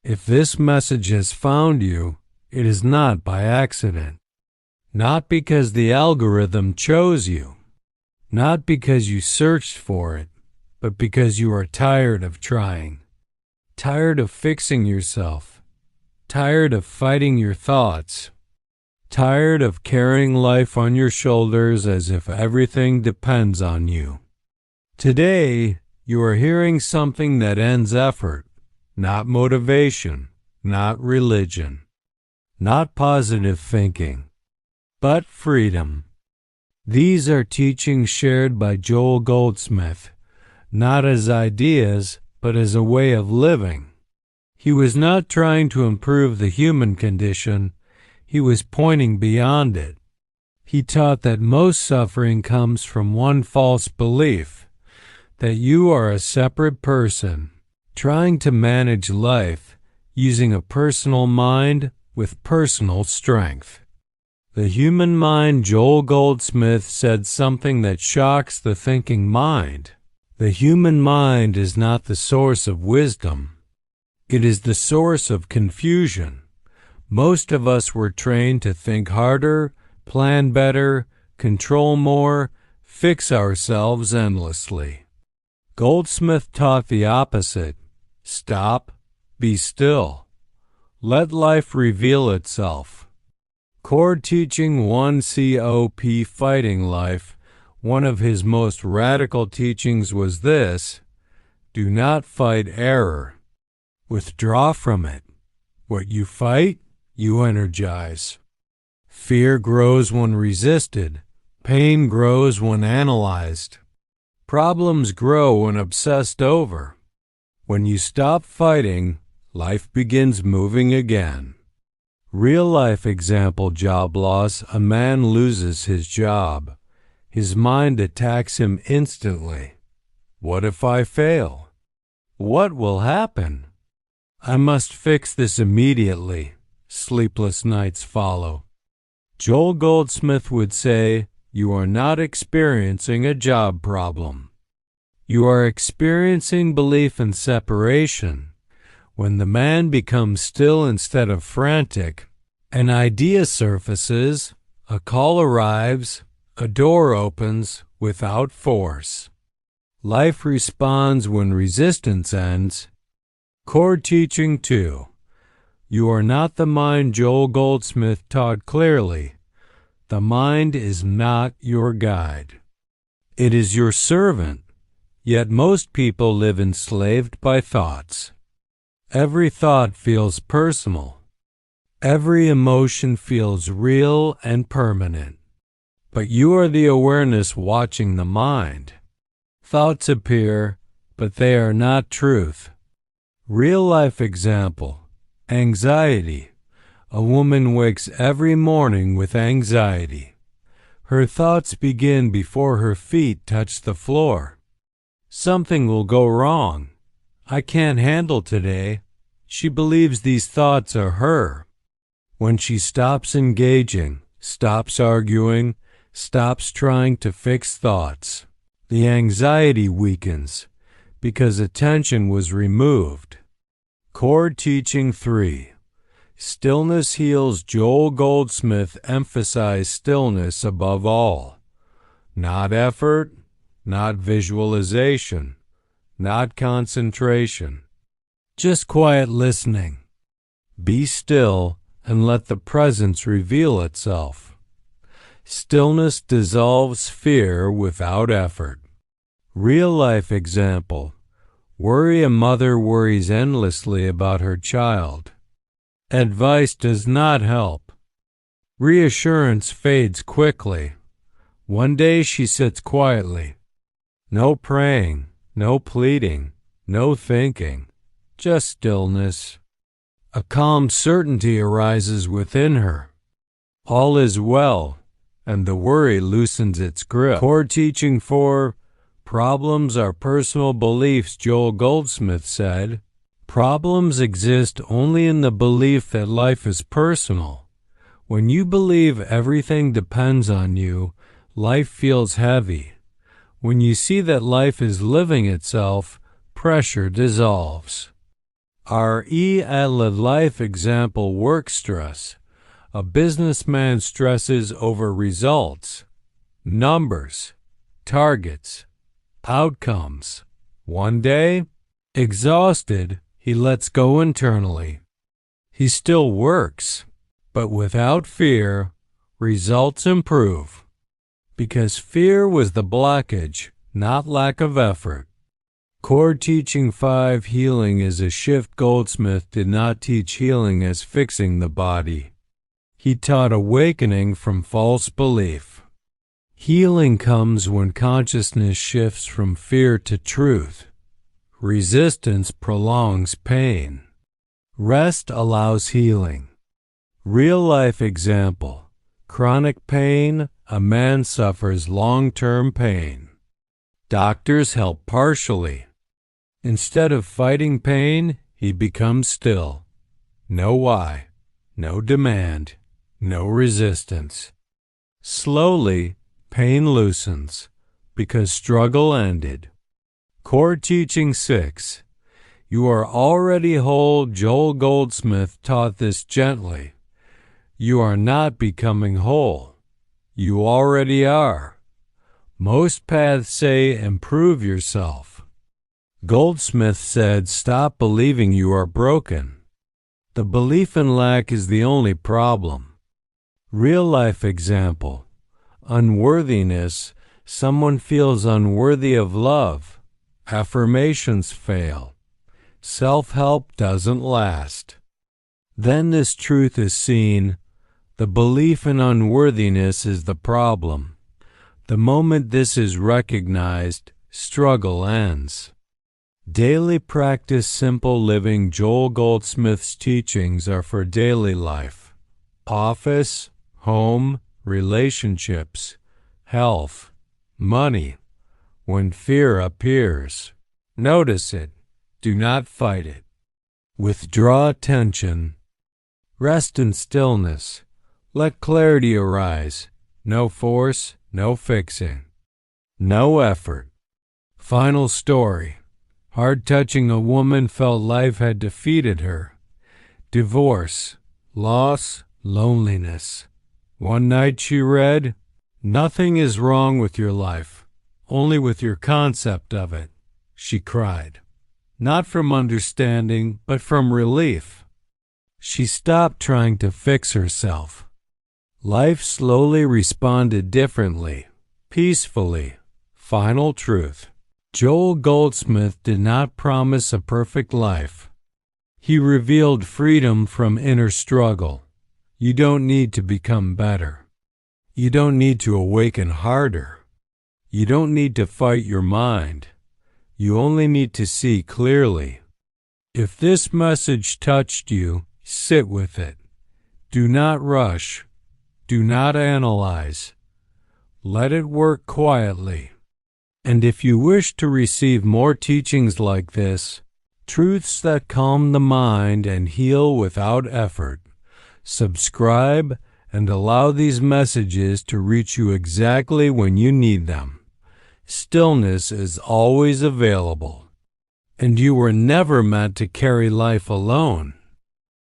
If this message has found you, it is not by accident. Not because the algorithm chose you. Not because you searched for it, but because you are tired of trying. Tired of fixing yourself. Tired of fighting your thoughts. Tired of carrying life on your shoulders as if everything depends on you. Today, you are hearing something that ends effort, not motivation, not religion, not positive thinking, but freedom. These are teachings shared by Joel Goldsmith, not as ideas, but as a way of living. He was not trying to improve the human condition. He was pointing beyond it. He taught that most suffering comes from one false belief, that you are a separate person, trying to manage life using a personal mind with personal strength. The human mind, Joel Goldsmith said something that shocks the thinking mind. The human mind is not the source of wisdom. It is the source of confusion. Most of us were trained to think harder, plan better, control more, fix ourselves endlessly. Goldsmith taught the opposite. Stop, be still. Let life reveal itself. Core teaching 1 COP Fighting Life. One of his most radical teachings was this: do not fight error. Withdraw from it. What you fight, you energize. Fear grows when resisted. Pain grows when analyzed. Problems grow when obsessed over. When you stop fighting, life begins moving again. Real-life example: job loss. A man loses his job. His mind attacks him instantly. What if I fail? What will happen? I must fix this immediately. Sleepless nights follow. Joel Goldsmith would say, you are not experiencing a job problem. You are experiencing belief in separation. When the man becomes still instead of frantic, an idea surfaces, a call arrives, a door opens without force. Life responds when resistance ends. Core teaching 2. You are not the mind. Joel Goldsmith taught clearly. The mind is not your guide. It is your servant. Yet most people live enslaved by thoughts. Every thought feels personal. Every emotion feels real and permanent. But you are the awareness watching the mind. Thoughts appear, but they are not truth. Real-life example: anxiety. A woman wakes every morning with anxiety. Her thoughts begin before her feet touch the floor. Something will go wrong. I can't handle today. She believes these thoughts are her. When she stops engaging, stops arguing, stops trying to fix thoughts, the anxiety weakens because attention was removed. Core teaching 3. Stillness heals. Joel Goldsmith emphasized stillness above all. Not effort, not visualization, not concentration. Just quiet listening. Be still and let the presence reveal itself. Stillness dissolves fear without effort. Real-life example: worry. A mother worries endlessly about her child. Advice does not help. Reassurance fades quickly. One day she sits quietly. No praying, no pleading, no thinking, just stillness. A calm certainty arises within her. All is well, and the worry loosens its grip. Core teaching 4. Problems are personal beliefs. Joel Goldsmith said, problems exist only in the belief that life is personal. When you believe everything depends on you, life feels heavy. When you see that life is living itself, pressure dissolves. Life example work stress. A businessman stresses over results, numbers, targets, outcomes. One day, exhausted, he lets go internally. He still works, but without fear, results improve. Because fear was the blockage, not lack of effort. Core Teaching 5 Healing is a shift. Goldsmith did not teach healing as fixing the body. He taught awakening from false belief. Healing comes when consciousness shifts from fear to truth. Resistance prolongs pain. Rest allows healing. Real-life example. Chronic pain. A man suffers long-term pain. Doctors help partially. Instead of fighting pain, he becomes still. No why, no demand, no resistance. Slowly, pain loosens, because struggle ended. Core Teaching 6. You are already whole. Joel Goldsmith taught this gently. You are not becoming whole. You already are. Most paths say improve yourself. Goldsmith said stop believing you are broken. The belief in lack is the only problem. Real-life example. Unworthiness. Someone feels unworthy of love. Affirmations fail. Self-help doesn't last. Then this truth is seen. The belief in unworthiness is the problem. The moment this is recognized, struggle ends. Daily practice. Simple living. Joel Goldsmith's teachings are for daily life. Office, home, relationships, health, money. When fear appears, notice it. Do not fight it. Withdraw attention. Rest in stillness. Let clarity arise. No force, no fixing. No effort. Final story. Hard touching. A woman felt life had defeated her. Divorce, loss, loneliness. One night she read, "Nothing is wrong with your life, only with your concept of it." She cried. Not from understanding, but from relief. She stopped trying to fix herself. Life slowly responded differently, peacefully. Final truth. Joel Goldsmith did not promise a perfect life. He revealed freedom from inner struggle. You don't need to become better. You don't need to awaken harder. You don't need to fight your mind. You only need to see clearly. If this message touched you, sit with it. Do not rush. Do not analyze. Let it work quietly. And if you wish to receive more teachings like this, truths that calm the mind and heal without effort, subscribe and allow these messages to reach you exactly when you need them. Stillness is always available. And you were never meant to carry life alone.